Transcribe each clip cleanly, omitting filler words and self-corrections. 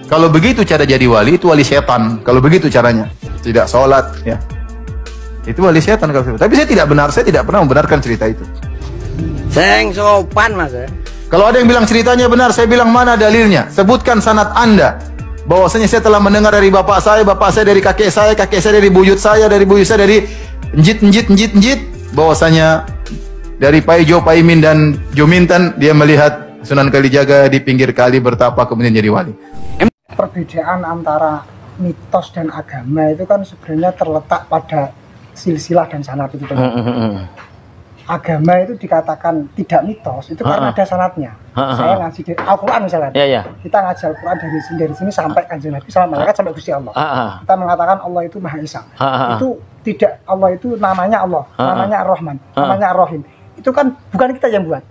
Kalau begitu cara jadi wali, itu wali setan. Kalau begitu caranya, tidak sholat, ya. Itu wali setan kalau. Tapi saya tidak benar, saya tidak pernah membenarkan cerita itu. Seng sopan mas ya. Kalau ada yang bilang ceritanya benar, saya bilang mana dalilnya? Sebutkan sanad Anda. Bahwasanya saya telah mendengar dari bapak saya dari kakek saya dari buyut saya dari njit. Bahwasanya dari Paijo, Paimin dan Jomintan dia melihat Sunan Kalijaga di pinggir kali bertapa kemudian jadi wali. Perbedaan antara mitos dan agama itu kan sebenarnya terletak pada silsilah dan sanad itu. Agama itu dikatakan tidak mitos itu karena ada sanadnya. Saya ngaji di Al-Quran misalnya. Kita ngaji Al-Quran dari sini sampai Kanjeng Nabi sama malaikat sampai Gusti Allah. Kita mengatakan Allah itu Maha Esa. Itu tidak, Allah itu namanya Allah, namanya Ar-Rahman, namanya Ar-Rahim. Itu kan bukan kita yang buat.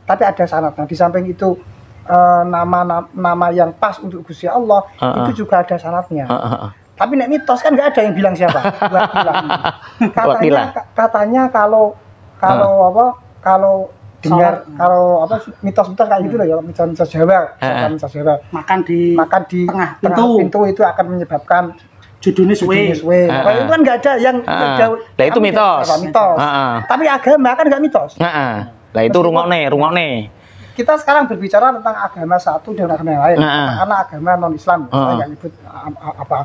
Tapi ada sanadnya. Di samping itu nama yang pas untuk Gusti Allah itu juga ada sanadnya. Tapi nek mitos kan nggak ada yang bilang siapa. Katanya kalau dengar mitos-mitos kayak gitu loh ya, mitos Jawa, makan di tengah pintu itu akan menyebabkan judulnya suwe. Itu kan nggak ada yang jauh. Nah itu mitos. Tapi agama kan nggak mitos. Lah itu rungokne. Kita sekarang berbicara tentang agama satu dan agama yang lain. Karena agama non-Islam, saya nggak nyebut apa.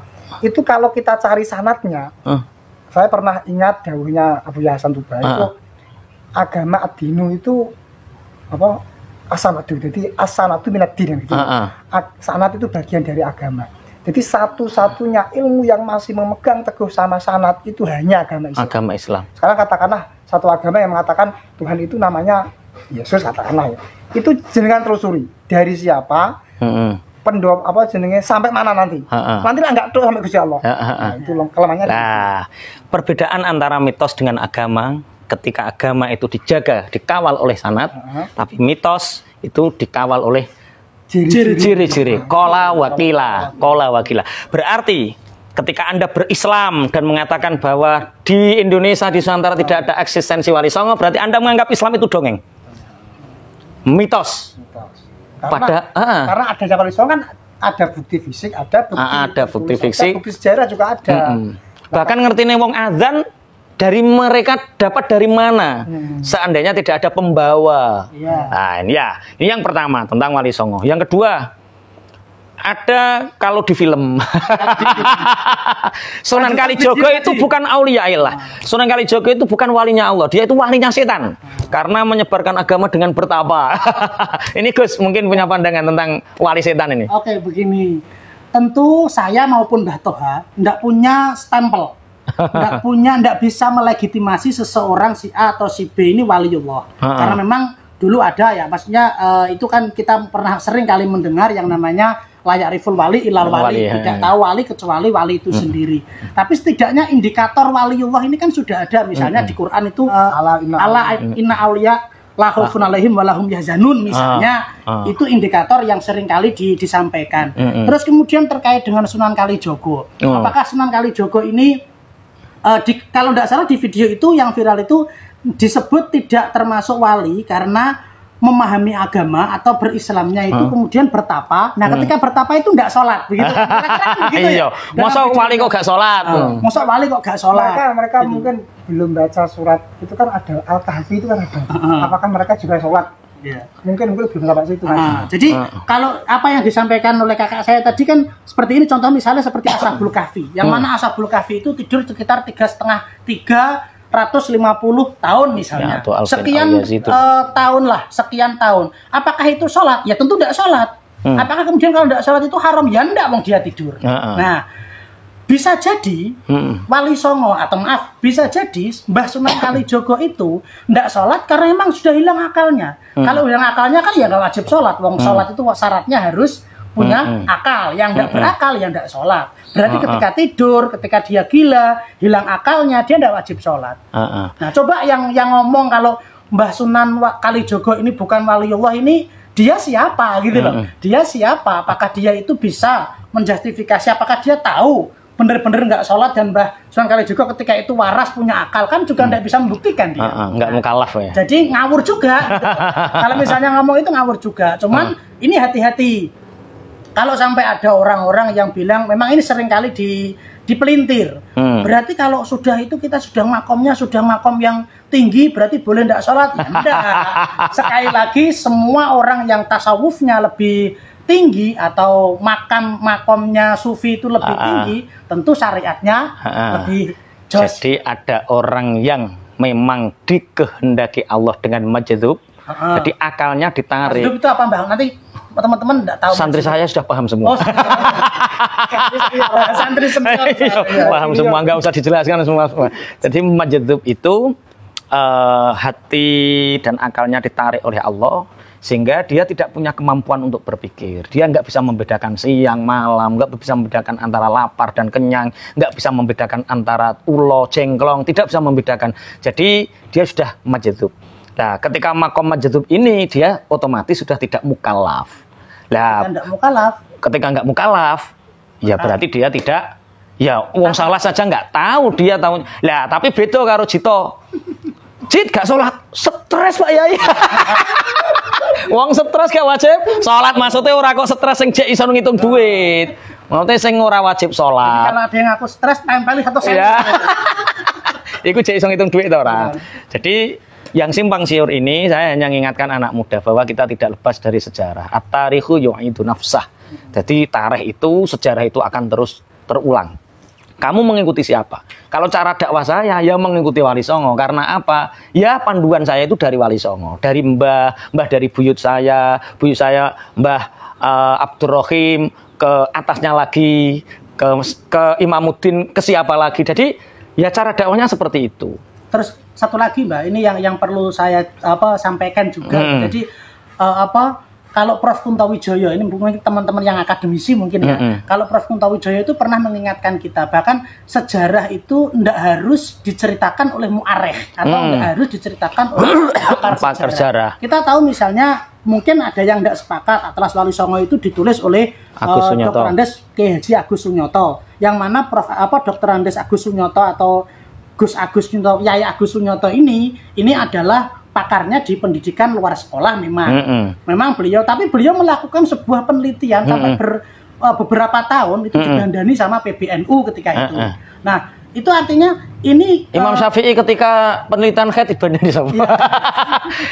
Itu kalau kita cari sanadnya, saya pernah ingat dawuhnya Abu Hasan Tuba itu agama ad-dinu itu apa? As-sanadu. Jadi as-sanadu minad-din gitu. Sanad itu bagian dari agama. Jadi satu-satunya ilmu yang masih memegang teguh sama sanad itu hanya agama Islam. Agama Islam. Sekarang katakanlah satu agama yang mengatakan Tuhan itu namanya Yesus, katakanlah ya. Itu jenengan telusuri dari siapa, pendom apa jenenge sampai mana nanti. Nanti lah nggak tuh sampai Gusti Allah. Nah, itu kelemahannya. Nah, perbedaan antara mitos dengan agama, ketika agama itu dijaga, dikawal oleh sanad, tapi mitos itu dikawal oleh ciri-ciri. Kola wakila. Berarti ketika Anda berislam dan mengatakan bahwa di Indonesia, di Nusantara tidak ada eksistensi Wali Songo, berarti Anda menganggap Islam itu dongeng. Mitos. Karena ada Wali Songo kan ada bukti fisik, ada bukti fisik, bukti sejarah juga ada. Bahkan ngerti nih wong azan dari mereka dapat dari mana? Seandainya tidak ada pembawa. Nah, ini yang pertama tentang Wali Songo. Yang kedua, ada kalau di film Sunan Kalijogo itu bukan aulia Allah. Sunan Kalijogo itu bukan walinya Allah, dia itu walinya setan karena menyebarkan agama dengan bertapa. Ini Gus mungkin punya pandangan tentang wali setan ini. Oke, begini. Tentu saya maupun Mbah Toha tidak punya stempel, tidak bisa melegitimasi seseorang si A atau si B ini waliullah. Karena memang dulu ada ya, maksudnya itu kan kita pernah sering kali mendengar yang namanya layak riful wali ilal wali, tidak tahu wali kecuali wali itu sendiri. Tapi setidaknya indikator waliullah ini kan sudah ada, misalnya di Quran itu ala inna auliya la khaufun alaihim wa lahum yahzanun misalnya, itu indikator yang sering kali disampaikan. Terus kemudian terkait dengan Sunan Kalijogo, apakah Sunan Kalijogo ini kalau tidak salah di video itu yang viral itu disebut tidak termasuk wali karena memahami agama atau berislamnya itu kemudian bertapa. Nah, ketika bertapa itu enggak sholat, begitu. Iya. Masa wali kok gak sholat? Masa wali kok gak sholat? Mereka mungkin belum baca surat itu kan ada Al-Kahfi itu kan ada. Apakah mereka juga sholat? Mungkin belum sampai situ. Jadi kalau apa yang disampaikan oleh kakak saya tadi kan seperti ini, contoh misalnya seperti Ashabul Kahfi, yang mana Ashabul Kahfi itu tidur sekitar 350 tahun misalnya, sekian tahun lah, sekian tahun. Apakah itu sholat? Ya tentu tidak sholat. Apakah kemudian kalau tidak sholat itu haram? Ya enggak, wong dia tidur. Nah, bisa jadi Wali Songo atau maaf, bisa jadi Mbah Sunan Kalijogo itu tidak sholat karena memang sudah hilang akalnya. Kalau hilang akalnya kan ya nggak wajib sholat. Wong sholat itu syaratnya harus punya akal, yang tidak berakal yang tidak sholat. Berarti ketika tidur, ketika dia gila, hilang akalnya, dia tidak wajib sholat. Nah, coba yang ngomong kalau Mbah Sunan Kalijogo ini bukan waliullah, ini dia siapa gitu loh? Dia siapa? Apakah dia itu bisa menjustifikasi? Apakah dia tahu bener-bener nggak sholat, dan Mbah Sunan Kalijogo ketika itu waras punya akal kan juga nggak bisa membuktikan dia. Nggak mukallaf ya. Jadi ngawur juga. Kalau misalnya ngomong itu ngawur juga. Cuman ini hati-hati. kalau sampai ada orang-orang yang bilang memang ini seringkali dipelintir. Berarti kalau sudah itu kita sudah makomnya sudah makom yang tinggi, berarti boleh tidak sholat? Ya, enggak. Sekali lagi semua orang yang tasawufnya lebih tinggi atau makomnya sufi itu lebih tinggi, tentu syariatnya lebih jos. Jadi ada orang yang memang dikehendaki Allah dengan majdzub. Jadi akalnya ditarik. Majdzub itu apa, Mbak? Nanti teman-teman enggak tahu. Santri saya sudah paham semua. Santri semua paham semua, enggak usah dijelaskan semua. Jadi majdzub itu hati dan akalnya ditarik oleh Allah sehingga dia tidak punya kemampuan untuk berpikir. Dia nggak bisa membedakan siang malam, nggak bisa membedakan antara lapar dan kenyang, nggak bisa membedakan antara ulo jengklong, tidak bisa membedakan. Jadi dia sudah majdzub. Nah, ketika makom majdzub ini dia otomatis sudah tidak mukallaf. Nah, ketika nggak mukallaf, ya berarti dia tidak, ya wong salah saja nggak tahu, dia tahu. Lah, tapi beda karo Jito. Jit gak sholat, stres Pak Yai. Wong stres gak wajib sholat, maksudnya ora kok stres sing jek iso ngitung duit. Maksudnya sing ora wajib sholat. Kalau ada yang aku stres, tempeli 1 sen. Ya. Iku jek iso ngitung duit to ora. Jadi yang simpang siur ini saya hanya mengingatkan anak muda bahwa kita tidak lepas dari sejarah. At-tarikhu yu'idu nafsah. Jadi tarikh itu, sejarah itu akan terus terulang. Kamu mengikuti siapa? Kalau cara dakwah saya, ya mengikuti Wali Songo. Karena apa? Ya panduan saya itu dari Wali Songo. Dari mbah dari buyut saya mbah Abdurrahim, ke atasnya lagi, ke Imamuddin, ke siapa lagi. Jadi ya cara dakwahnya seperti itu. Terus satu lagi Mbak, ini yang perlu saya sampaikan juga. Jadi kalau Prof. Kuntawijaya ini mungkin teman-teman yang akademisi mungkin ya. Kalau Prof. Kuntawijaya itu pernah mengingatkan kita, bahkan sejarah itu tidak harus diceritakan oleh mu'arikh atau tidak harus diceritakan oleh pakar sejarah. Kita tahu misalnya mungkin ada yang tidak sepakat Atlas Wali Songo itu ditulis oleh Dr. Andes K. Haji Agus Sunyoto, yang mana Dr. Andes Agus Sunyoto atau Gus Agus Sunyoto, Yai Agus Sunyoto ini adalah pakarnya di pendidikan luar sekolah memang. Memang beliau melakukan sebuah penelitian sampai beberapa tahun itu digandani sama PBNU ketika itu. Nah, itu artinya ini Imam Syafi'i ketika penelitian haid dibanding sama.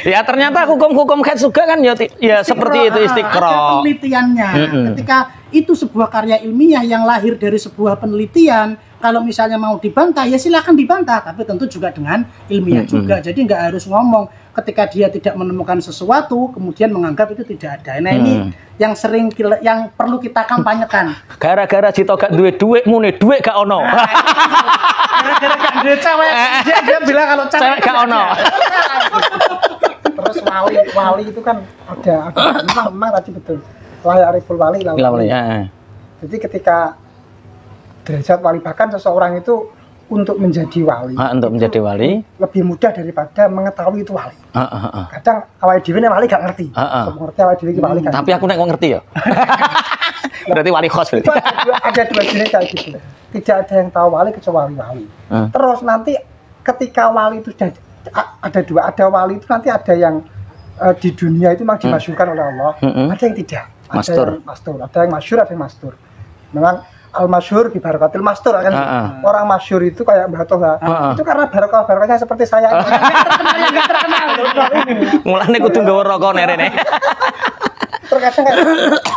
Ya ternyata hukum-hukum haid juga kan ya seperti itu istiqra. Ada penelitiannya. Ketika itu sebuah karya ilmiah yang lahir dari sebuah penelitian, kalau misalnya mau dibantah ya silakan dibantah, tapi tentu juga dengan ilmiah juga. Jadi nggak harus ngomong ketika dia tidak menemukan sesuatu kemudian menganggap itu tidak ada. Nah ini yang perlu kita kampanyekan. Gara-gara Cito gak duit mune duit gak ono. Gara-gara gak duit cewek dia bilang kalau cewek gak ono. Terus wali itu kan ada memang tadi betul. La ariful wali. Jadi ketika derajat wali, bahkan seseorang itu untuk menjadi wali, lebih mudah daripada mengetahui itu wali. Kadang awal dhewe wali gak ngerti. Ngerti awal dhewe wali gak. Tapi aku nek ngerti ya. Berarti wali khos berarti. Ada dua jenis kayak gitu. Tidak ada yang tahu wali kecuali wali. Terus nanti ketika wali itu sudah ada wali itu nanti ada yang di dunia itu memang dimasyhurkan oleh Allah, ada yang tidak. Ada yang masyhur, ada yang mastur. Memang al-masyhur bi barakatil mastur kan. Orang masyhur itu kayak Mbah Toha. Itu karena barokah-barokahnya seperti saya. Enggak terkenal. Mulane kudu nggawa rokok rene. Terkadang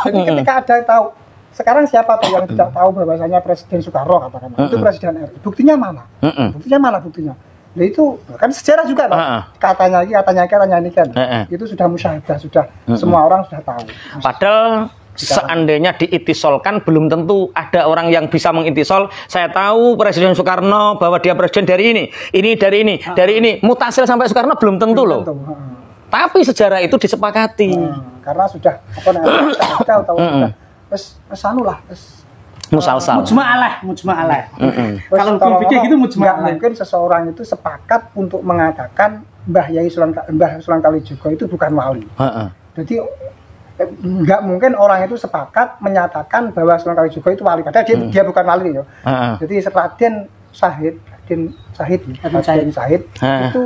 ketika ada yang tahu. Sekarang siapa tuh yang tidak tahu bahwasanya Presiden Soekarno katakan itu Presiden RI. Buktinya mana? Buktinya. Nah itu kan sejarah juga loh. Katanya ini kan. Itu sudah musyahadah, sudah semua orang sudah tahu. Padahal seandainya diitisolkan belum tentu ada orang yang bisa mengintisol. Saya tahu Presiden Soekarno bahwa dia presiden dari ini, mutasil sampai Soekarno belum tentu loh. Tapi sejarah itu disepakati. Karena sudah tahu musalsal. Mujma'alah. Kalau pikir gitu mujma'alah. Mungkin seseorang itu sepakat untuk mengatakan Mbah Sunan Kalijaga itu bukan wali. Jadi nggak mungkin orang itu sepakat menyatakan bahwa Sunan Kalijaga itu wali, padahal dia bukan wali ya. Jadi Raden Syahid itu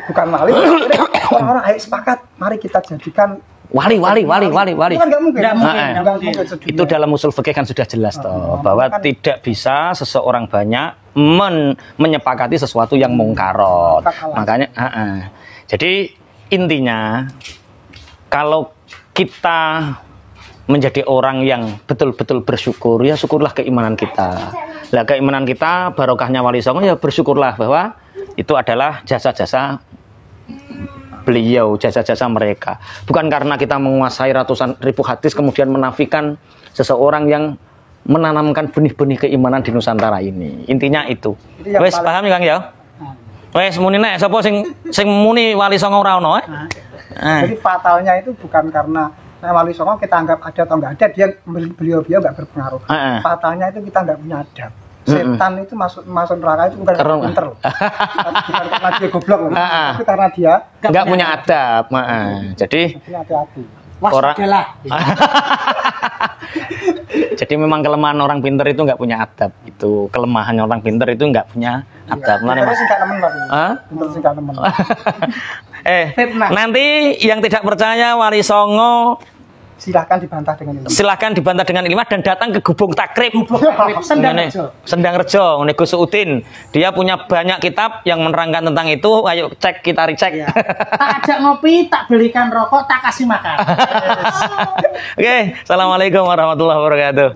bukan wali. Orang-orang ayo sepakat, mari kita jadikan Wali. Itu kan nggak mungkin. Itu dalam usul fikih kan sudah jelas toh, bahwa tidak bisa seseorang banyak menyepakati sesuatu yang mungkarot. Makanya, jadi intinya kalau kita menjadi orang yang betul-betul bersyukur, ya syukurlah keimanan kita. Lah keimanan kita, barokahnya Wali Songo, ya bersyukurlah bahwa itu adalah jasa-jasa beliau, jasa-jasa mereka. Bukan karena kita menguasai ratusan ribu hadis kemudian menafikan seseorang yang menanamkan benih-benih keimanan di Nusantara ini. Intinya itu. Wes paham ya Kang ya? Wes muni nek sapa sing muni Wali Songo ora ono Jadi fatalnya itu bukan karena Wali Songo kita anggap ada atau enggak ada, beliau enggak berpengaruh. Fatalnya itu kita enggak punya adab. Setan itu masuk neraka itu bukan karena pinter, bukan karena dia goblok, tapi karena dia nggak punya adab. Jadi hati-hati. Orang jadi memang kelemahan orang pinter itu nggak punya adab. Itu kelemahan orang pinter itu nggak punya adab. Nanti yang tidak percaya Wali Songo silahkan dibantah dengan ilmiah dan datang ke Gubuk Takrib Sendang Rejo Gus Udin. Dia punya banyak kitab yang menerangkan tentang itu. Ayo cek, kita recheck. Tak ajak ngopi, tak belikan rokok, tak kasih makan. Oke, assalamualaikum warahmatullahi wabarakatuh.